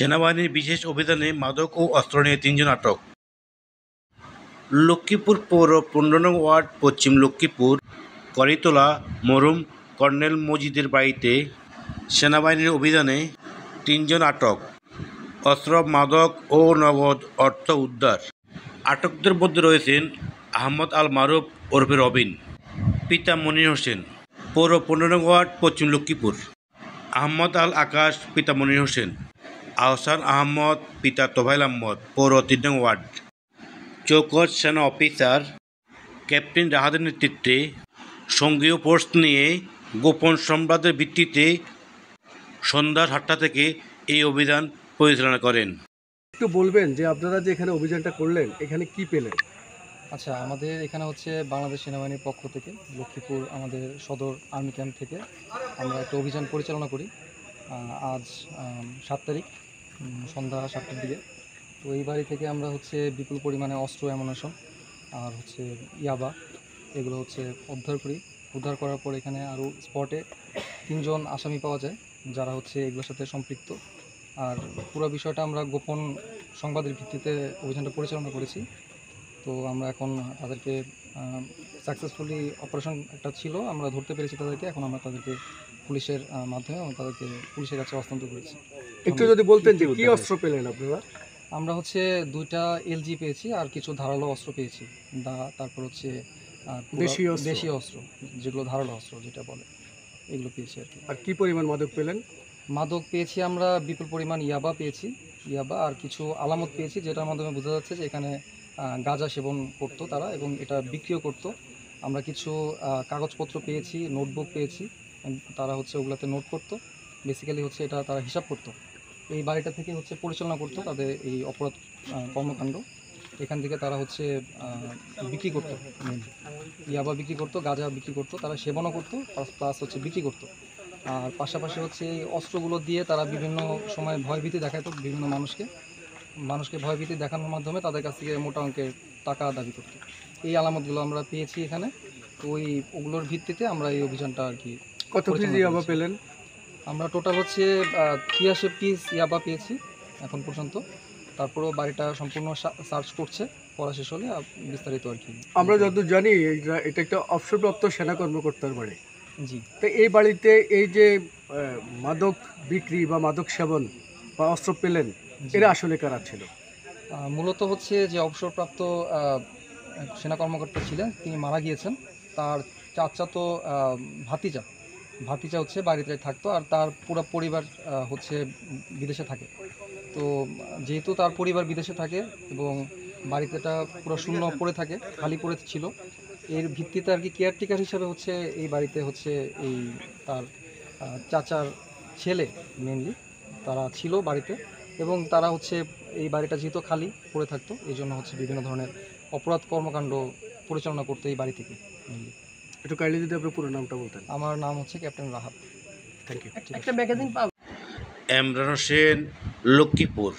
সেনাবাহিনীর বিশেষ অভিযানে মাদক ও অস্ত্র নিয়ে ৩ জন আটক। লক্ষ্মীপুর পৌর ১৫ নং ওয়ার্ড পশ্চিম লক্ষ্মীপুর করিতলা মরহুম কর্নেল মজিদের বাড়িতে সেনাবাহিনীর অভিযানে ৩ জন আটক। অস্ত্র, মাদক ও নগদ অর্থ উদ্ধার। আটকদের মধ্যে রয়েছেন আহমদ আল মারুফ ওরফে রবিন, পিতা মনির হোসেন, পৌর ১৫ নং ওয়ার্ড পশ্চিম লক্ষ্মীপুর; আহমদ আল আকাশ, পিতা মনির হোসেন; আহসান আহমদ, পিতা তোফায়েল আহমদ, পৌর ৩ নং ওয়ার্ড। চৌকস সেনা অফিসার ক্যাপ্টেন রাহাতের নেতৃত্বে সঙ্গীয় ফোর্স নিয়ে গোপন সংবাদের ভিত্তিতে সন্ধ্যা ৭টা থেকে এই অভিযান পরিচালনা করেন। একটু বলবেন যে আপনারা যে এখানে অভিযানটা করলেন, এখানে কি পেলেন? আচ্ছা, আমাদের এখানে হচ্ছে বাংলাদেশ সেনাবাহিনীর পক্ষ থেকে লক্ষ্মীপুর আমাদের সদর আর্মি ক্যাম্প থেকে আমরা একটা অভিযান পরিচালনা করি আজ ৭ তারিখ সন্ধ্যা ৭টার দিকে। তো এই বাড়ি থেকে আমরা হচ্ছে বিপুল পরিমাণে অস্ত্র, অ্যামুনেশন আর হচ্ছে ইয়াবা এগুলো হচ্ছে উদ্ধার করার পর এখানে আরও স্পটে ৩ জন আসামি পাওয়া যায় যারা হচ্ছে এগুলোর সাথে সম্পৃক্ত। আর পুরো বিষয়টা আমরা গোপন সংবাদের ভিত্তিতে অভিযানটা পরিচালনা করেছি। তো আমরা এখন তাদেরকে সাকসেসফুলি অপারেশন একটা ছিল, আমরা ধরতে পেরেছি তাদেরকে। এখন আমরা তাদেরকে পুলিশের মাধ্যমে তাদেরকে পুলিশের কাছে হস্তান্তর করেছি। একটু যদি বলতেন যে কী অস্ত্র পেলেন আপনারা? আমরা হচ্ছে 2টা এলজি পেয়েছি আর কিছু ধারালো অস্ত্র পেয়েছি। তারপর হচ্ছে দেশীয় অস্ত্র, যেগুলো ধারালো অস্ত্র যেটা বলে, এগুলো পেয়েছি আর কি। আর কী পরিমাণ মাদক পেলেন? মাদক পেয়েছি আমরা বিপুল পরিমাণ ইয়াবা পেয়েছি, ইয়াবা আর কিছু আলামত পেয়েছি যেটার মাধ্যমে বোঝা যাচ্ছে যে এখানে গাঁজা সেবন করতো তারা এবং এটা বিক্রিও করতো। আমরা কিছু কাগজপত্র পেয়েছি, নোটবুক পেয়েছি, তারা হচ্ছে ওগুলাতে নোট করতো। বেসিক্যালি হচ্ছে এটা তারা হিসাব করতো। এই বাড়িটা থেকে হচ্ছে পরিচালনা করতো তাদের এই অপরাধ কর্মকাণ্ড। এখান থেকে তারা হচ্ছে বিক্রি করতো, ইয়াবা বিক্রি করতো, গাঁজা বিক্রি করতো, তারা সেবনও করতো, প্লাস হচ্ছে বিক্রি করতো। আর পাশাপাশি হচ্ছে এই অস্ত্রগুলো দিয়ে তারা বিভিন্ন সময় ভয়ভীতি দেখাতো বিভিন্ন মানুষকে ভয়ভীতি দেখানোর মাধ্যমে তাদের কাছ থেকে মোটা অঙ্কের টাকা দাবি করতো। এই আলামতগুলো আমরা পেয়েছি এখানে। তো ওগুলোর ভিত্তিতে আমরা এই অভিযানটা আর কি। কত পিস ইয়াবা পেলেন? আমরা টোটাল হচ্ছে 83 পিস ইয়াবা পেয়েছি এখন পর্যন্ত। তারপরেও বাড়িটা সম্পূর্ণ সার্চ করছে, পড়া শেষ হলে বিস্তারিত আর কি। আমরা যতদূর জানি এটা একটা অবসরপ্রাপ্ত সেনা কর্মকর্তার বাড়ি। জি। তো এই বাড়িতে এই যে মাদক বিক্রি বা মাদক সেবন বা অস্ত্র পেলেন, এরা আসলে কারা ছিল? মূলত হচ্ছে যে অবসরপ্রাপ্ত সেনা কর্মকর্তা ছিলেন, তিনি মারা গিয়েছেন। তার চাচাতো ভাতিজা হচ্ছে বাড়িতে থাকতো, আর তার পুরো পরিবার হচ্ছে বিদেশে থাকে। তো যেহেতু তার পরিবার বিদেশে থাকে এবং বাড়িতেটা পুরো শূন্য পড়ে থাকে, খালি পড়ে ছিল, এর ভিত্তিতে আর কি কেয়ারটেকার হিসাবে হচ্ছে এই বাড়িতে হচ্ছে এই তার চাচার ছেলে মেনলি তারা ছিল বাড়িতে। এবং তারা হচ্ছে এই বাড়িটা যেহেতু খালি পড়ে থাকতো, এই জন্য হচ্ছে বিভিন্ন ধরনের অপরাধ কর্মকাণ্ড পরিচালনা করতে এই বাড়ি থেকে মেনলি। একটু কাইন্ডলি যদি আপনার পুরো নামটা বলতেন। আমার নাম হচ্ছে ক্যাপ্টেন রাহাত। Thank you. একটা ম্যাগাজিন পাবো। এমরান হোসেন, লক্ষ্মীপুর।